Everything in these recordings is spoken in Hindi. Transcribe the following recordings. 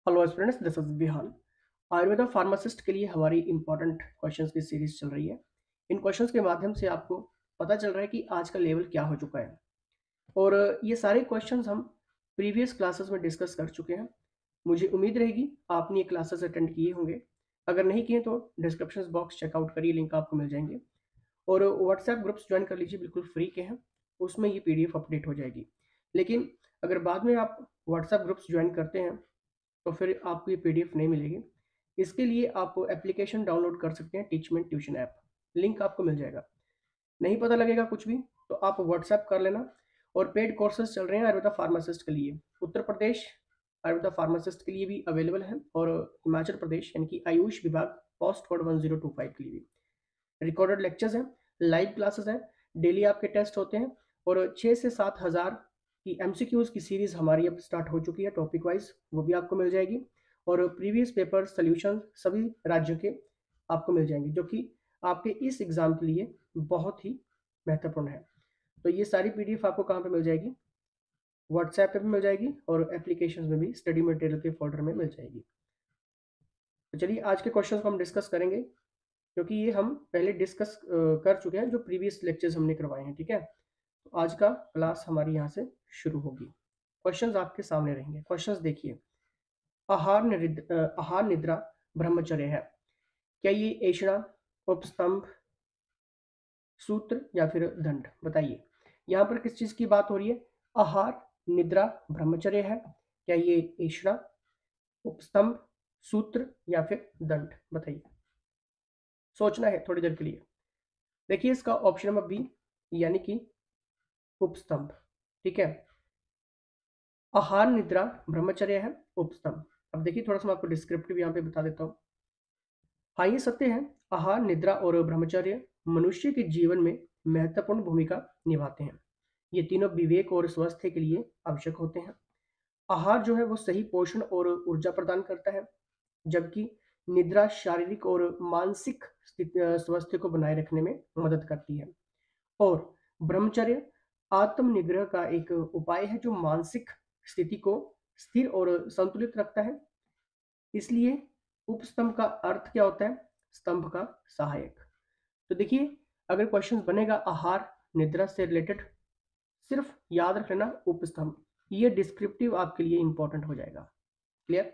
Hello students, this is Vihaan. Ayurveda pharmacist के लिए हमारी इंपॉर्टेंट क्वेश्चंस की सीरीज चल रही है। इन क्वेश्चंस के माध्यम से आपको पता चल रहा है कि आज का लेवल क्या हो चुका है। और ये सारे क्वेश्चंस हम प्रीवियस क्लासेस में डिस्कस कर चुके हैं। मुझे उम्मीद रहेगी आपने ये क्लासेस अटेंड किए होंगे। अगर नहीं किए तो डिस्क्रिप्शन बॉक्स चेकआउट करिए, लिंक आपको मिल जाएंगे। और व्हाट्सएप ग्रुप्स ज्वाइन कर लीजिए, बिल्कुल फ्री के हैं। उसमें ये पीडीएफ अपडेट हो जाएगी। लेकिन अगर बाद में आप व्हाट्सएप ग्रुप्स ज्वाइन करते हैं तो फिर आपको ये पीडीएफ नहीं मिलेगी। इसके लिए आप एप्लीकेशन डाउनलोड कर सकते हैं, टीचमेंट ट्यूशन ऐप। लिंक आपको मिल जाएगा। नहीं पता लगेगा कुछ भी तो आप व्हाट्सएप कर लेना। और पेड कोर्सेज चल रहे हैं आयुर्वेदा फार्मासिस्ट के लिए। उत्तर प्रदेश आयुर्वेदा फार्मासिस्ट के लिए भी अवेलेबल है, और हिमाचल प्रदेश यानी कि आयुष विभाग पोस्ट कोड 1025 के लिए भी रिकॉर्डेड लेक्चर्स हैं, लाइव क्लासेस हैं, डेली आपके टेस्ट होते हैं। और 6 से 7 हज़ार की एमसीक्यूज की सीरीज हमारी अब स्टार्ट हो चुकी है टॉपिक वाइज, वो भी आपको मिल जाएगी। और प्रीवियस पेपर सोल्यूशन सभी राज्यों के आपको मिल जाएंगे, जो कि आपके इस एग्जाम के लिए बहुत ही महत्वपूर्ण है। तो ये सारी पीडीएफ आपको कहाँ पे मिल जाएगी? व्हाट्सएप पे भी मिल जाएगी और एप्लीकेशन में भी स्टडी मटेरियल के फोल्डर में मिल जाएगी। तो चलिए आज के क्वेश्चन को हम डिस्कस करेंगे, क्योंकि ये हम पहले डिस्कस कर चुके हैं जो प्रीवियस लेक्चर्स हमने करवाए हैं। ठीक है, तो आज का क्लास हमारी यहाँ से शुरू होगी। क्वेश्चंस आपके सामने रहेंगे। क्वेश्चंस देखिए। आहार निद्रा ब्रह्मचर्य है। क्या ये ऐषणा, उपस्तंभ, सूत्र या फिर दंड? बताइए। यहाँ पर किस चीज की बात हो रही है? आहार निद्रा ब्रह्मचर्य है। क्या ये ऐषणा, उपस्तंभ, सूत्र या फिर दंड? बताइए। सोचना है थोड़ी देर के लिए। देखिए, इसका ऑप्शन नंबर बी यानी कि उपस्तंभ। ठीक है, आहार निद्रा ब्रह्मचर्य है, उपस्तंभ। अब देखिए, थोड़ा सा मैं आपको डिस्क्रिप्टिव यहाँ पे बता देता हूँ। हाँ, ये सत्य है। आहार निद्रा और ब्रह्मचर्य मनुष्य के जीवन में महत्वपूर्ण भूमिका निभाते हैं। ये तीनों विवेक और स्वास्थ्य के लिए आवश्यक होते हैं। आहार जो है वो सही पोषण और ऊर्जा प्रदान करता है, जबकि निद्रा शारीरिक और मानसिक स्वास्थ्य को बनाए रखने में मदद करती है। और ब्रह्मचर्य आत्मनिग्रह का एक उपाय है जो मानसिक स्थिति को स्थिर और संतुलित रखता है। इसलिए उपस्तंभ का अर्थ क्या होता है? स्तंभ का सहायक। तो देखिए, अगर क्वेश्चन बनेगा आहार निद्रा से रिलेटेड, सिर्फ याद रख लेना उपस्तंभ। ये डिस्क्रिप्टिव आपके लिए इंपॉर्टेंट हो जाएगा। क्लियर?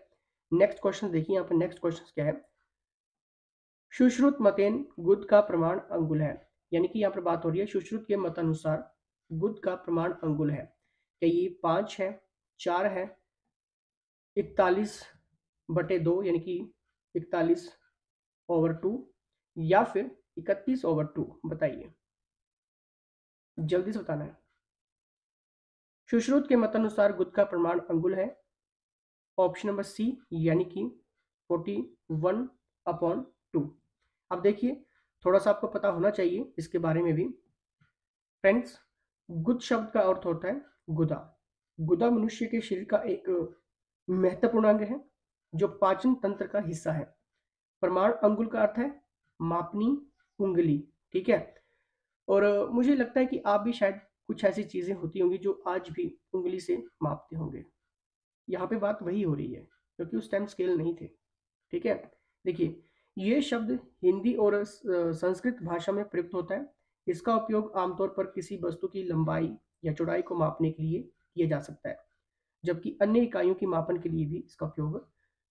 नेक्स्ट क्वेश्चन देखिए। यहाँ पर नेक्स्ट क्वेश्चन क्या है? सुश्रुत मतेन गुद का प्रमाण अंगुल है। यानी कि यहाँ पर बात हो रही है सुश्रुत के मतानुसार गुद का प्रमाण अंगुल है। क्या ये 5 है, 4 है, 41/2 यानी कि 41/2, या फिर 31/2? बताइए, जल्दी से बताना है। सुश्रुत के मतानुसार गुद का प्रमाण अंगुल है। ऑप्शन नंबर सी यानी कि 41/2। अब देखिए, थोड़ा सा आपको पता होना चाहिए इसके बारे में भी। फ्रेंड्स, गुद शब्द का अर्थ होता है गुदा। गुदा मनुष्य के शरीर का एक महत्वपूर्ण अंग है जो पाचन तंत्र का हिस्सा है। प्रमाण अंगुल का अर्थ है मापनी उंगली। ठीक है, और मुझे लगता है कि आप भी शायद कुछ ऐसी चीजें होती होंगी जो आज भी उंगली से मापते होंगे। यहाँ पे बात वही हो रही है, क्योंकि उस टाइम स्केल नहीं थे। ठीक है, देखिए, ये शब्द हिंदी और संस्कृत भाषा में प्रयुक्त होता है। इसका उपयोग आमतौर पर किसी वस्तु की लंबाई या चौड़ाई को मापने के लिए किया जा सकता है, जबकि अन्य इकाइयों की मापन के लिए भी इसका उपयोग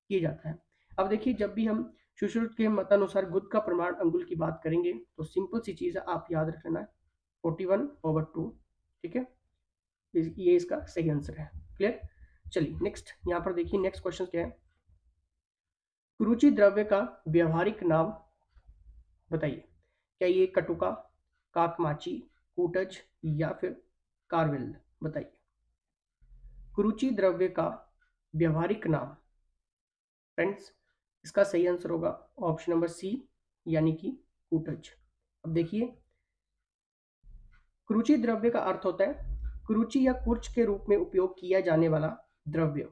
किया जाता है। अब देखिए, जब भी हम सुश्रुत के मतानुसार गुद का प्रमाण अंगुल की बात करेंगे तो सिंपल सी चीज है, आप याद रख लेना है 41/2। ठीक है, ये इसका सही आंसर है। क्लियर? चलिए नेक्स्ट, यहाँ पर देखिए नेक्स्ट क्वेश्चन क्या है? कुरुचि द्रव्य का व्यवहारिक नाम बताइए। क्या ये कटुका, काकमाची, कूटज या फिर कारवेल? बताइए। कुरुचि द्रव्य का व्यवहारिक नाम, फ्रेंड्स, इसका सही आंसर होगा ऑप्शन नंबर सी यानी कि कूटज। अब देखिए, कुरुचि द्रव्य का अर्थ होता है कुरुचि या कुर्च के रूप में उपयोग किया जाने वाला द्रव्य।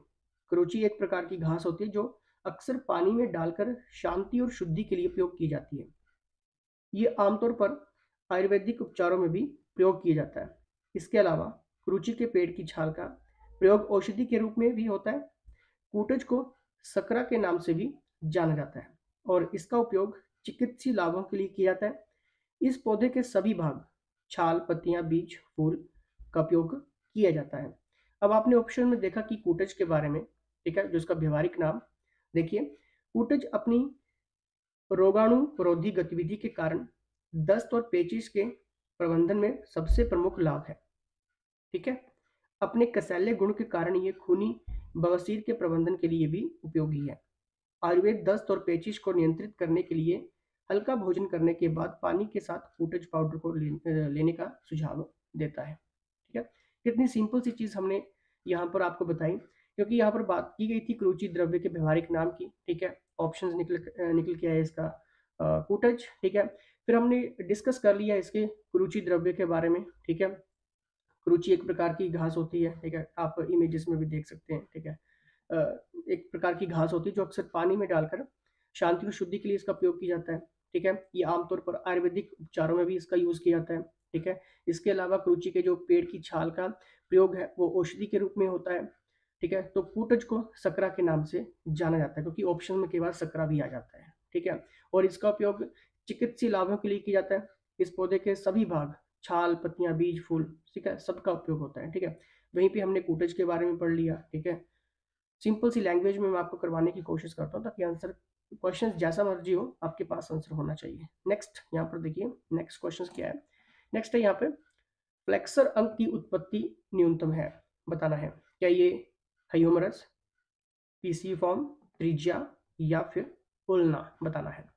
कुरुचि एक प्रकार की घास होती है जो अक्सर पानी में डालकर शांति और शुद्धि के लिए उपयोग की जाती है। ये आमतौर पर आयुर्वेदिक उपचारों में भी प्रयोग किया जाता है। इसके अलावा कुरुचि के पेड़ की छाल का प्रयोग औषधि के रूप में भी होता है। कूटज को सकरा के नाम से भी जाना जाता है और इसका उपयोग चिकित्सीय लाभों के लिए किया जाता है। इस पौधे के सभी भाग, छाल, पत्तियां, बीज, फूल का उपयोग किया जाता है। अब आपने ऑप्शन में देखा कि कूटज के बारे में, ठीक है, जो इसका व्यवहारिक नाम, देखिए, कूटज अपनी रोगाणुरोधी गतिविधि के कारण दस्त और पेचिश के प्रबंधन में सबसे प्रमुख लाभ है। ठीक है, अपने कसैले गुण के कारण ये खूनी बवासीर के प्रबंधन के लिए भी उपयोगी है। आयुर्वेद दस्त और पेचिश को नियंत्रित करने के लिए हल्का भोजन करने के बाद पानी के साथ कूटज पाउडर को लेने का सुझाव देता है। ठीक है, कितनी सिंपल सी चीज़ हमने यहाँ पर आपको बताई, क्योंकि यहाँ पर बात की गई थी क्रूची द्रव्य के व्यवहारिक नाम की। ठीक है, ऑप्शंस निकल के आए इसका कूटज। ठीक है, फिर हमने डिस्कस कर लिया इसके क्रूची द्रव्य के बारे में। ठीक है, क्रूची एक प्रकार की घास होती है। ठीक है, आप इमेजेस में भी देख सकते हैं। ठीक है, एक प्रकार की घास होती है जो अक्सर पानी में डालकर शांति और शुद्धि के लिए इसका उपयोग किया जाता है। ठीक है, ये आमतौर पर आयुर्वेदिक उपचारों में भी इसका यूज किया जाता है। ठीक है, इसके अलावा क्रूची के जो पेड़ की छाल का प्रयोग है वो औषधि के रूप में होता है। ठीक है, तो कूटज को सकरा के नाम से जाना जाता है, क्योंकि ऑप्शन में केवल सकरा भी आ जाता है। ठीक है, और इसका उपयोग चिकित्सीय लाभों के लिए किया जाता है। इस पौधे के सभी भाग, छाल, पत्तियां, बीज, फूल, ठीक है, सबका उपयोग होता है। ठीक है, वहीं पे हमने कूटज के बारे में पढ़ लिया। ठीक है, सिंपल सी लैंग्वेज में मैं आपको करवाने की कोशिश करता हूँ ताकि आंसर, क्वेश्चन जैसा मर्जी हो आपके पास आंसर होना चाहिए। नेक्स्ट यहाँ पर देखिए, नेक्स्ट क्वेश्चन क्या है। नेक्स्ट है यहाँ पे, फ्लेक्सर अंक की उत्पत्ति न्यूनतम है, बताना है। क्या ये ह्यूमरस, पीसीफॉर्म, त्रिज्या या फिर उल्ना, बताना है।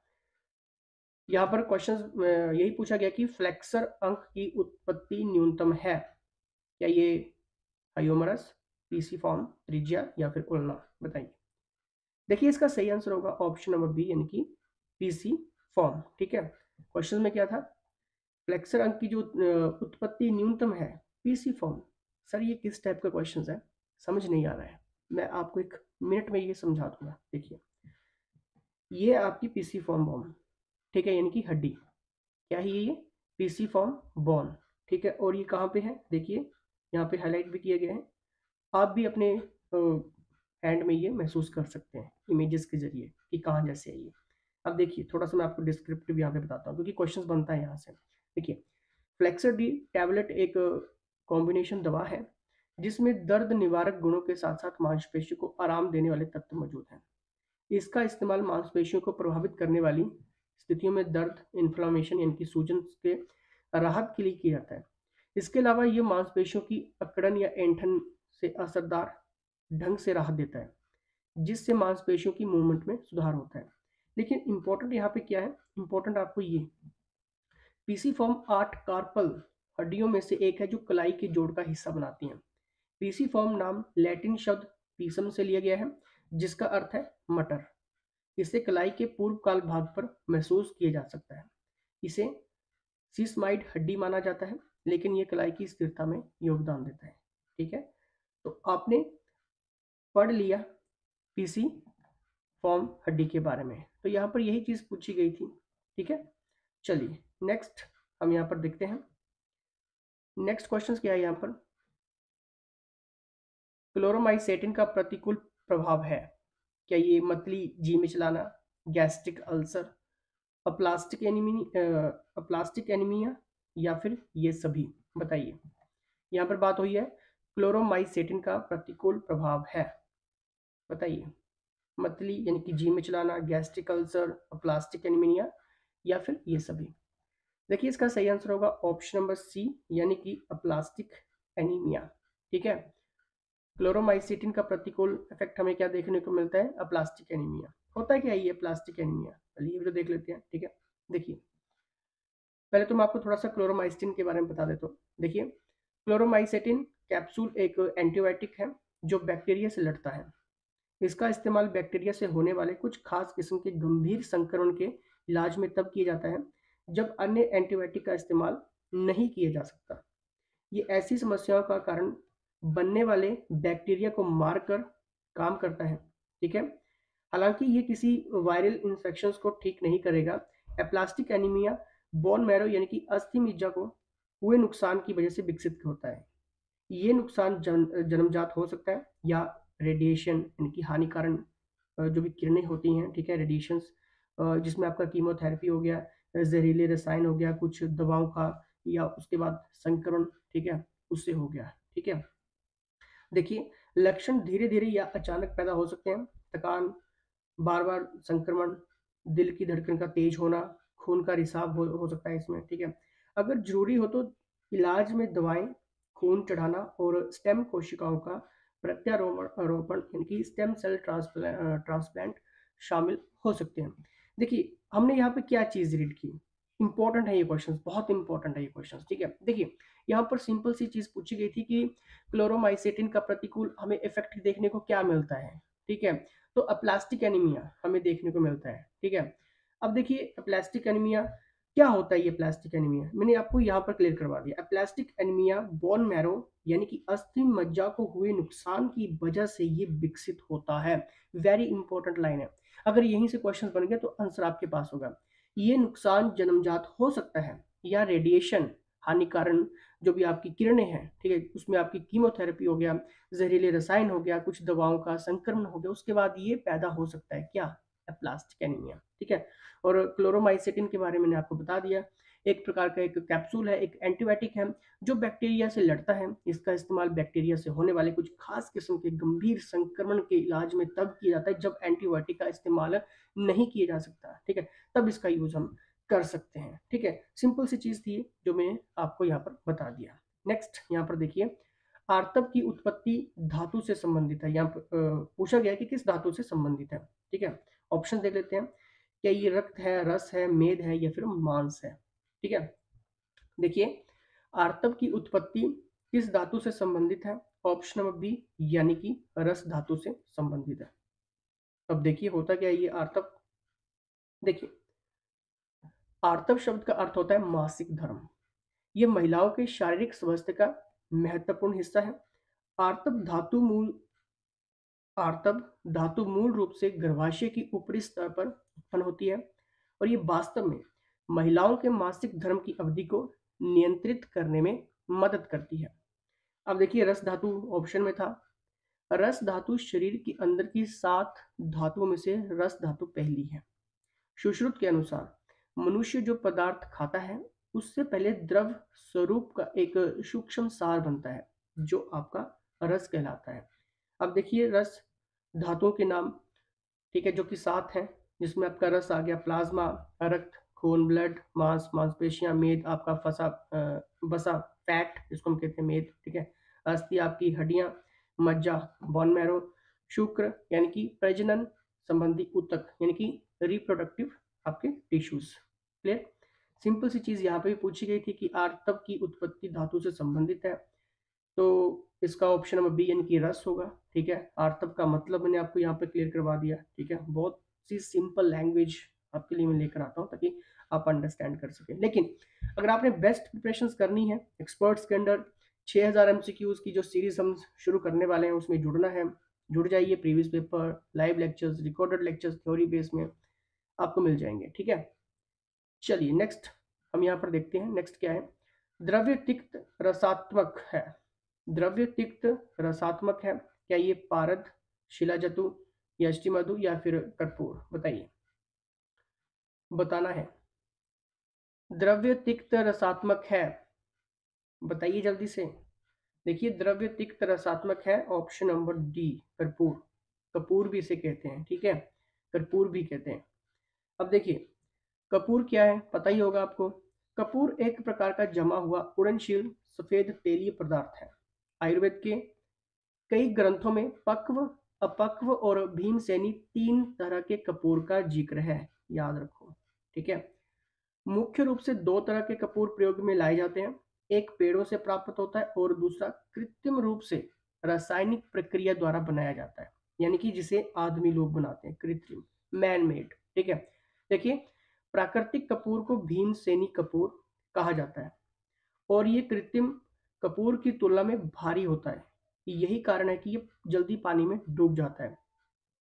यहाँ पर क्वेश्चन यही पूछा गया कि फ्लेक्सर अंक की उत्पत्ति न्यूनतम है, क्या ये ह्यूमरस, पीसीफॉर्म, त्रिज्या या फिर उल्ना, बताइए। देखिए, इसका सही आंसर होगा ऑप्शन नंबर बी, यानी कि पीसी फॉर्म। ठीक है, क्वेश्चन में क्या था, फ्लेक्सर अंक की जो उत्पत्ति न्यूनतम है, पीसी फॉर्म। सर ये किस टाइप का क्वेश्चन है, समझ नहीं आ रहा है, मैं आपको एक मिनट में ये समझा दूंगा। देखिए, ये आपकी पीसी फॉर्म बोन, ठीक है, यानी कि हड्डी, क्या है ये पीसी फॉर्म बोन। ठीक है, और ये कहाँ पे है, देखिए यहाँ पे हाईलाइट भी किया गया है। आप भी अपने हैंड में ये महसूस कर सकते हैं इमेजेस के जरिए कि कहाँ जैसे है ये। अब देखिए, थोड़ा सा मैं आपको डिस्क्रिप्टिव यहाँ पे बताता हूँ, क्योंकि क्वेश्चन बनता है यहाँ से। देखिए, फ्लेक्सर डी टैबलेट एक कॉम्बिनेशन दवा है जिसमें दर्द निवारक गुणों के साथ साथ मांसपेशियों को आराम देने वाले तत्व मौजूद हैं। इसका इस्तेमाल मांसपेशियों को प्रभावित करने वाली स्थितियों में दर्द, इन्फ्लामेशन यानी कि सूजन के राहत के लिए किया जाता है। इसके अलावा ये मांसपेशियों की अकड़न या ऐंठन से असरदार ढंग से राहत देता है, जिससे मांसपेशियों की मूवमेंट में सुधार होता है। लेकिन इंपॉर्टेंट यहाँ पे क्या है, इंपॉर्टेंट आपको ये, पीसीफॉर्म 8 कार्पल हड्डियों में से एक है जो कलाई के जोड़ का हिस्सा बनाती हैं। पीसीफॉर्म नाम लैटिन शब्द पीसम से लिया गया है, जिसका अर्थ है मटर। इसे कलाई के पूर्व काल भाग पर महसूस किया जा सकता है। इसे सिस्माइड हड्डी माना जाता है, लेकिन यह कलाई की स्थिरता में योगदान देता है। ठीक है, तो आपने पढ़ लिया पीसी फॉर्म हड्डी के बारे में, तो यहाँ पर यही चीज पूछी गई थी। ठीक है, चलिए नेक्स्ट हम यहाँ पर देखते हैं। नेक्स्ट क्वेश्चन क्या है यहाँ पर, क्लोरोमाइसेटिन का प्रतिकूल प्रभाव है, क्या ये मतली जी मिचलाना, गैस्ट्रिक अल्सर, अपलास्टिक एनीमिया या फिर ये सभी, बताइए। यहाँ पर बात हुई है क्लोरोमाइसेटिन का प्रतिकूल प्रभाव है, बताइए। मतली यानी कि जी मिचलाना, गैस्ट्रिक अल्सर, अपलास्टिक एनीमिया या फिर ये सभी। देखिए, इसका सही आंसर होगा ऑप्शन नंबर सी, यानी कि अपलास्टिक एनीमिया। ठीक है, क्लोरोमाइसिटिन का प्रतिकूल इफेक्ट हमें क्या देखने को मिलता है, अपलास्टिक एनीमिया। होता है क्या ये प्लास्टिक एनीमिया, चलिए ये भी तो देख लेते हैं। ठीक है, देखिए, पहले तो मैं आपको थोड़ा सा क्लोरोमाइसिटिन के बारे में बता देता हूँ। देखिए, क्लोरोमाइसिटिन कैप्सूल एक एंटीबायोटिक है जो बैक्टीरिया से लड़ता है। इसका इस्तेमाल बैक्टीरिया से होने वाले कुछ खास किस्म के गंभीर संक्रमण के इलाज में तब किया जाता है जब अन्य एंटीबायोटिक का इस्तेमाल नहीं किया जा सकता। ये ऐसी समस्याओं का कारण बनने वाले बैक्टीरिया को मारकर काम करता है। ठीक है, हालांकि ये किसी वायरल इन्फेक्शंस को ठीक नहीं करेगा। एप्लास्टिक एनीमिया बोन मैरो यानी कि अस्थि मज्जा को हुए नुकसान की वजह से विकसित होता है। ये नुकसान जन्मजात हो सकता है या रेडिएशन यानी कि हानिकारक जो भी किरणें होती हैं, ठीक है, रेडिएशंस, जिसमें आपका कीमोथेरेपी हो गया, जहरीले रसायन हो गया, कुछ दवाओं का, या उसके बाद संक्रमण, ठीक है, उससे हो गया, ठीक है। देखिए, लक्षण धीरे-धीरे या अचानक पैदा हो सकते हैं। थकान, बार-बार संक्रमण, दिल की धड़कन का तेज होना, खून का रिसाव हो सकता है इसमें, ठीक है। अगर ज़रूरी हो तो इलाज में दवाएँ, खून चढ़ाना और स्टेम कोशिकाओं का आरोपण यानी कि स्टेम सेल ट्रांसप्लांट शामिल हो सकते हैं। देखिए, हमने यहाँ पे क्या चीज़ रीड की? इम्पोर्टेंट है ये क्वेश्चंस, बहुत इम्पोर्टेंट है ये क्वेश्चंस, ठीक है। देखिए, यहाँ पर सिंपल सी चीज़ पूछी गई थी कि क्लोरोमाइसेटिन का प्रतिकूल हमें इफ़ेक्ट देखने को क्या मिलता है, ठीक है। तो अप्लास्टिक एनीमिया हमें देखने को मिलता है, ठीक है। अब देखिए अप्लास्टिक एनीमिया क्या होता है, ये प्लास्टिक एनीमिया मैंने आपको यहाँ पर क्लियर करवा दिया। अप्लास्टिक एनीमिया बोन मैरो यानी कि अस्थि मज्जा को हुए नुकसान की वजह से ये विकसित होता है। वेरी इंपॉर्टेंट लाइन है, अगर यहीं से क्वेश्चन बन गया तो आंसर आपके पास होगा। ये नुकसान जन्मजात हो सकता है या रेडिएशन हानिकारक जो भी आपकी किरणें हैं, ठीक है, उसमें आपकी कीमोथेरेपी हो गया, जहरीले रसायन हो गया, कुछ दवाओं का संक्रमण हो गया, उसके बाद ये पैदा हो सकता है क्या, एप्लास्टिक एनीमिया, ठीक है। और क्लोरोमाइसेटिन के बारे में मैंने आपको बता दिया, एक प्रकार का एक कैप्सूल है, एक एंटीबायोटिक है जो बैक्टीरिया से लड़ता है। इसका इस्तेमाल बैक्टीरिया से होने वाले कुछ खास किस्म के गंभीर संक्रमण के इलाज में तब किया जाता है जब एंटीबायोटिक का इस्तेमाल नहीं किया जा सकता, ठीक है, तब इसका यूज हम कर सकते हैं, ठीक है। सिंपल सी चीज थी जो मैंने आपको यहाँ पर बता दिया। नेक्स्ट यहाँ पर देखिए, आर्तव की उत्पत्ति धातु से संबंधित है। यहाँ पर पूछा गया है कि किस धातु से संबंधित है, ठीक है। ऑप्शन देख लेते हैं, क्या ये रक्त है, रस है, मेद है या फिर मांस है, ठीक है। देखिए, आर्तव की उत्पत्ति किस धातु से संबंधित है? ऑप्शन नंबर बी यानी कि रस धातु से संबंधित है। अब देखिए होता क्या है ये आर्तव। देखिए, आर्तव शब्द का अर्थ होता है मासिक धर्म। ये महिलाओं के शारीरिक स्वास्थ्य का महत्वपूर्ण हिस्सा है। आर्तव धातु मूल आर्तव धातु मूल रूप से गर्भाशय की ऊपरी स्तर पर उत्पन्न होती है और ये वास्तव में महिलाओं के मासिक धर्म की अवधि को नियंत्रित करने में मदद करती है। अब देखिए रस धातु ऑप्शन में था। रस धातु शरीर के अंदर की 7 धातुओं में से रस धातु पहली है। सुश्रुत के अनुसार मनुष्य जो पदार्थ खाता है उससे पहले द्रव स्वरूप का एक सूक्ष्म सार बनता है जो आपका रस कहलाता है। अब देखिए रस धातुओं के नाम, ठीक है, जो कि 7 हैं, जिसमें आपका रस आ गया प्लाज्मा, रक्त, खून, ब्लड, मांस, मांसपेशियां, मेद आपका बसा, फैट जिसको हम कहते हैं मेद, ठीक है, अस्थि आपकी हड्डियां, मज्जा बोन मैरो, शुक्र यानी कि प्रजनन संबंधी ऊतक यानी कि रिप्रोडक्टिव आपके टिश्यूज। क्लियर। सिंपल सी चीज यहाँ पे भी पूछी गई थी कि आर्तव की उत्पत्ति धातु से संबंधित है, तो इसका ऑप्शन नंबर बी यानी कि रस होगा, ठीक है। आर्तव का मतलब मैंने आपको यहाँ पे क्लियर करवा दिया, ठीक है। बहुत सी सिंपल लैंग्वेज आपके लिए मैं लेकर आता हूँ ताकि आप अंडरस्टैंड कर सकें। लेकिन अगर आपने बेस्ट प्रिपरेशंस करनी है एक्सपर्ट्स के अंडर 6000 एमसीक्यूज की जो सीरीज हम शुरू करने वाले हैं उसमें जुड़ना है, जुड़ जाइए। Previous paper, live lectures, recorded lectures theory base में आपको मिल जाएंगे, ठीक है। चलिए नेक्स्ट हम यहाँ पर देखते हैं, नेक्स्ट क्या है। द्रव्य तिक्त रसात्मक है। द्रव्य तिक्त रसात्मक है, क्या ये पारद, शिलाजतु, यष्टिमधु या फिर कर्पूर? बताइए, बताना है। द्रव्य तिक्त रसात्मक है, बताइए जल्दी से। देखिए द्रव्य तिक्त रसात्मक है, ऑप्शन नंबर डी कर्पूर। कपूर भी इसे कहते हैं, ठीक है, कर्पूर भी कहते हैं। अब देखिए कपूर क्या है पता ही होगा आपको। कपूर एक प्रकार का जमा हुआ उड़नशील सफेद तेलीय पदार्थ है। आयुर्वेद के कई ग्रंथों में पक्व, अपक्व और भीमसेनी 3 तरह के कपूर का जिक्र है, याद रखो, ठीक है। मुख्य रूप से 2 तरह के कपूर प्रयोग में लाए जाते हैं, एक पेड़ों से प्राप्त होता है और दूसरा कृत्रिम रूप से रासायनिक प्रक्रिया द्वारा बनाया जाता है, यानी कि जिसे आदमी लोग बनाते हैं, कृत्रिम, मैन मेड, ठीक है। देखिए प्राकृतिक कपूर को भीमसेनी कपूर कहा जाता है और ये कृत्रिम कपूर की तुलना में भारी होता है। यही कारण है कि ये जल्दी पानी में डूब जाता है,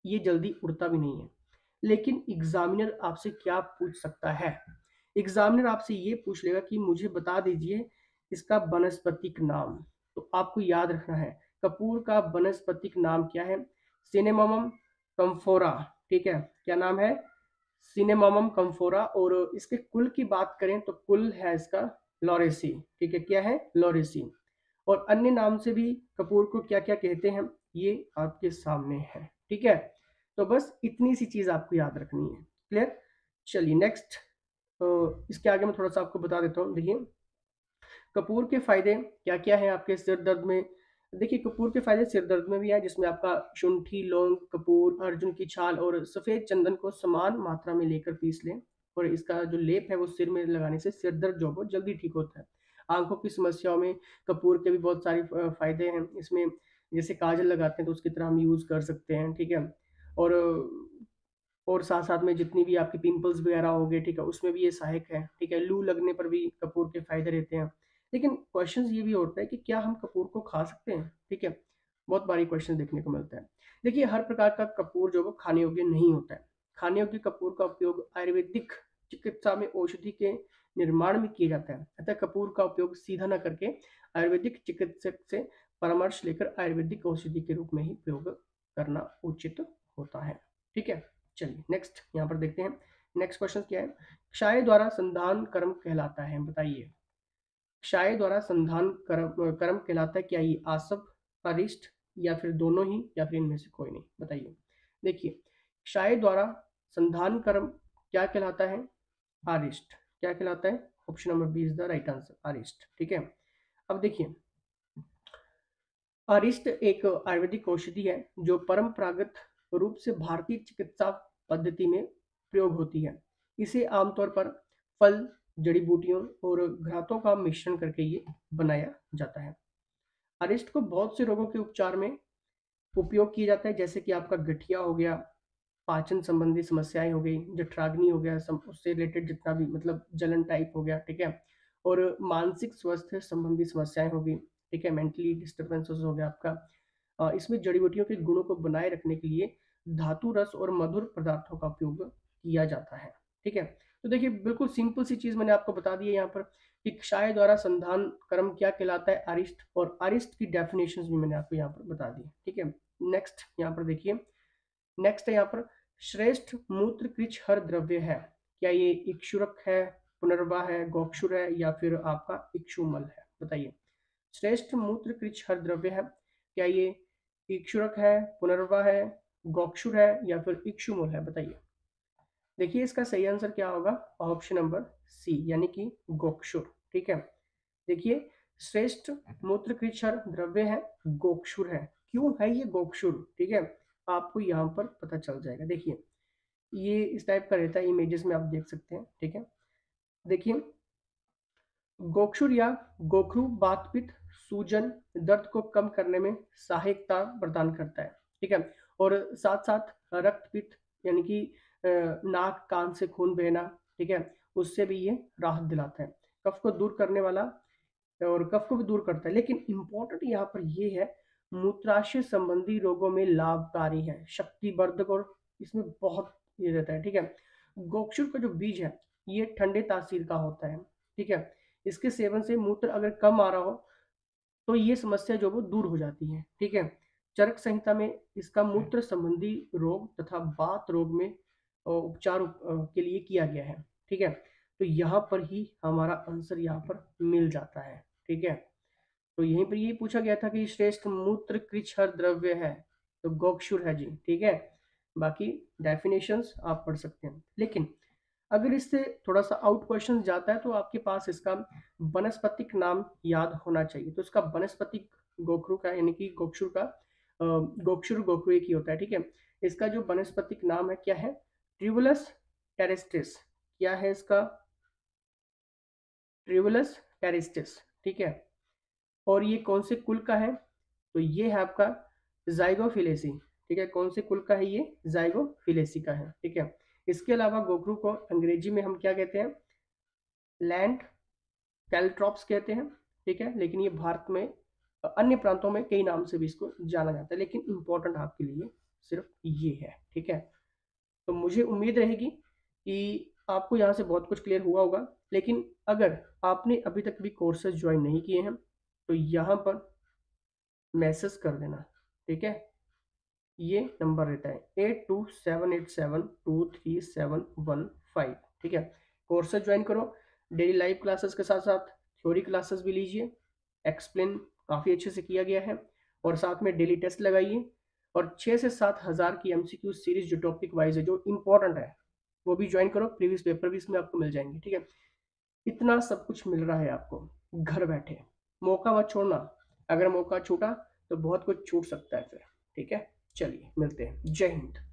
ये जल्दी उड़ता भी नहीं है। लेकिन एग्जामिनर आपसे क्या पूछ सकता है? एग्जामिनर आपसे ये पूछ लेगा कि मुझे बता दीजिए इसका वनस्पतिक नाम। तो आपको याद रखना है कपूर का वनस्पतिक नाम क्या है। सिनेमम, कम्फोरा, ठीक है, क्या नाम है, सिनेमोमम कम्फोरा। और इसके कुल की बात करें तो कुल है इसका लॉरेसी, ठीक है, क्या है, लॉरेसी। और अन्य नाम से भी कपूर को क्या क्या कहते हैं ये आपके सामने है, ठीक है। तो बस इतनी सी चीज आपको याद रखनी है, क्लियर। चलिए नेक्स्ट, इसके आगे मैं थोड़ा सा आपको बता देता हूँ। देखिए कपूर के फायदे क्या क्या हैं आपके सिर दर्द में। देखिए कपूर के फायदे सिर दर्द में भी है, जिसमें आपका शुंठी, लौंग, कपूर, अर्जुन की छाल और सफेद चंदन को समान मात्रा में लेकर पीस लें, और इसका जो लेप है वो सिर में लगाने से सिर दर्द जो है वो जल्दी ठीक होता है। आंखों की समस्याओं में कपूर के भी बहुत सारे फायदे हैं इसमें, जैसे काजल लगाते हैं तो उसकी तरह हम यूज कर सकते हैं, ठीक है। और और साथ साथ में जितनी भी आपके पिंपल्स वगैरह हो गए, ठीक है, उसमें भी ये सहायक है, ठीक है। लू लगने पर भी कपूर के फायदे रहते हैं। लेकिन क्वेश्चन ये भी होता है कि क्या हम कपूर को खा सकते हैं, ठीक है, बहुत बारी क्वेश्चन देखने को मिलता है। देखिए हर प्रकार का कपूर जो वो खाने योग्य नहीं होता है। खाने योग्य कपूर का उपयोग आयुर्वेदिक चिकित्सा में औषधि के निर्माण में किया जाता है, अतः कपूर का उपयोग सीधा न करके आयुर्वेदिक चिकित्सक से परामर्श लेकर आयुर्वेदिक औषधि के रूप में ही प्रयोग करना उचित होता है, ठीक है। चलिए नेक्स्ट यहाँ पर देखते हैं। नेक्स्ट क्वेश्चन क्या है, क्षय द्वारा संधान कर्म कहलाता है, बताइए। क्षय द्वारा संधान कर्म कर्म कहलाता है, क्या ये आसव, अरिष्ट, या फिर दोनों ही, या फिर इनमें से कोई नहीं, बताइए। देखिए क्षय द्वारा संधान कर्म क्या कहलाता है, अरिष्ट। क्या कहलाता है, option number B is the right answer, अरिष्ट, ठीक है। अब देखिए अरिष्ट एक आयुर्वेदिक औषधि है जो परंपरागत रूप से भारतीय चिकित्सा पद्धति में प्रयोग होती है। इसे आमतौर पर फल, जड़ी बूटियों और घातों का मिश्रण करके ये बनाया जाता है। अरिष्ट को बहुत से रोगों के उपचार में उपयोग किया जाता है, जैसे कि आपका गठिया हो गया, पाचन संबंधी समस्याएं हो गई, जठराग्नि हो गया, उससे रिलेटेड जितना भी मतलब जलन टाइप हो गया, ठीक है। और मानसिक स्वास्थ्य संबंधी समस्याएं हो गई, ठीक है, मेंटली डिस्टर्बेंसेस हो गया आपका। इसमें जड़ी बूटियों के गुणों को बनाए रखने के लिए धातु रस और मधुर पदार्थों का उपयोग किया जाता है, ठीक है। तो देखिए बिल्कुल सिंपल सी चीज मैंने आपको बता दी है यहाँ पर कि क्षय द्वारा संधान कर्म क्या कहलाता है, अरिष्ट, और अरिष्ट की डेफिनेशन भी मैंने आपको यहाँ पर बता दी, ठीक है। नेक्स्ट यहाँ पर देखिए, नेक्स्ट है यहाँ पर श्रेष्ठ मूत्र कृच हर द्रव्य है, क्या ये इक्षुरक है, पुनर्वा है, गोक्षुर है, या फिर आपका इक्षुमल है, बताइए। श्रेष्ठ मूत्र कृच हर द्रव्य है, क्या ये इक्षुरक है, पुनर्वा है, गोक्षुर है, या फिर इक्षुमल है, बताइए। देखिए इसका सही आंसर क्या होगा, ऑप्शन नंबर सी यानी कि गोक्षुर, ठीक है। देखिए श्रेष्ठ मूत्र कृच्छर द्रव्य है, गोक्षुर है। क्यों है ये गोक्षुर, ठीक है, आपको यहाँ पर पता चल जाएगा। देखिए ये इस टाइप का रहता है, इमेजेस में आप देख सकते हैं, ठीक है। देखिए गोक्षुर या गोखरू बात पित्त, सूजन, दर्द को कम करने में सहायता प्रदान करता है, ठीक है। और साथ साथ रक्त पित्त यानी कि नाक कान से खून बहना, ठीक है, उससे भी ये राहत दिलाता है। कफ को दूर करने वाला, और कफ को भी दूर करता है। लेकिन इंपॉर्टेंट यहाँ पर ये है, मूत्राशय संबंधी रोगों में लाभकारी है, शक्तिवर्धक, और इसमें बहुत ये रहता है, ठीक है। गोक्षुर का जो बीज है ये ठंडे तासीर का होता है, ठीक है। इसके सेवन से मूत्र अगर कम आ रहा हो तो ये समस्या जो वो दूर हो जाती है, ठीक है। चरक संहिता में इसका मूत्र संबंधी रोग तथा बात रोग में उपचार के लिए किया गया है, ठीक है। तो यहाँ पर ही हमारा आंसर यहाँ पर मिल जाता है, ठीक है। तो यहीं पर ये पूछा गया था कि श्रेष्ठ मूत्र कृच्छर द्रव्य है, तो गोक्षुर है जी, ठीक है। बाकी डेफिनेशंस आप पढ़ सकते हैं। लेकिन अगर इससे थोड़ा सा आउट क्वेश्चन जाता है तो आपके पास इसका वनस्पतिक नाम याद होना चाहिए। तो इसका वनस्पतिक गोखरू का यानी कि गोक्षुर का गोक्षुर गोखरू एक ही होता है, ठीक है। इसका जो वनस्पतिक नाम है क्या है, ट्रिवुलस टेरेस्ट्रिस, क्या है इसका, ट्रिवुलस टेरेस्ट्रिस, ठीक है। और ये कौन से कुल का है, तो ये है आपका जाइगोफिलेसी, ठीक है। कौन से कुल का है ये, जाइगोफिलेसी का है, ठीक है। इसके अलावा गोखरू को अंग्रेजी में हम क्या कहते हैं, लैंड कैलट्रॉप्स कहते हैं, ठीक है। लेकिन ये भारत में अन्य प्रांतों में कई नाम से भी इसको जाना जाता है, लेकिन इंपॉर्टेंट आपके लिए सिर्फ ये है, ठीक है। तो मुझे उम्मीद रहेगी कि आपको यहाँ से बहुत कुछ क्लियर हुआ होगा। लेकिन अगर आपने अभी तक भी कोर्सेज ज्वाइन नहीं किए हैं तो यहाँ पर मैसेज कर देना, ठीक है। ये नंबर रहता है 8278723715। ठीक है, कोर्सेज ज्वाइन करो, डेली लाइव क्लासेस के साथ साथ थ्योरी क्लासेस भी लीजिए, एक्सप्लेन काफ़ी अच्छे से किया गया है, और साथ में डेली टेस्ट लगाइए, और 6 से 7 हज़ार की एमसीक्यू सीरीज जो टॉपिक वाइज है, जो इंपॉर्टेंट है, वो भी ज्वाइन करो। प्रीवियस पेपर भी इसमें आपको मिल जाएंगे। ठीक है, इतना सब कुछ मिल रहा है आपको घर बैठे, मौका मत छोड़ना। अगर मौका छूटा तो बहुत कुछ छूट सकता है फिर। ठीक है, चलिए मिलते हैं। जय हिंद।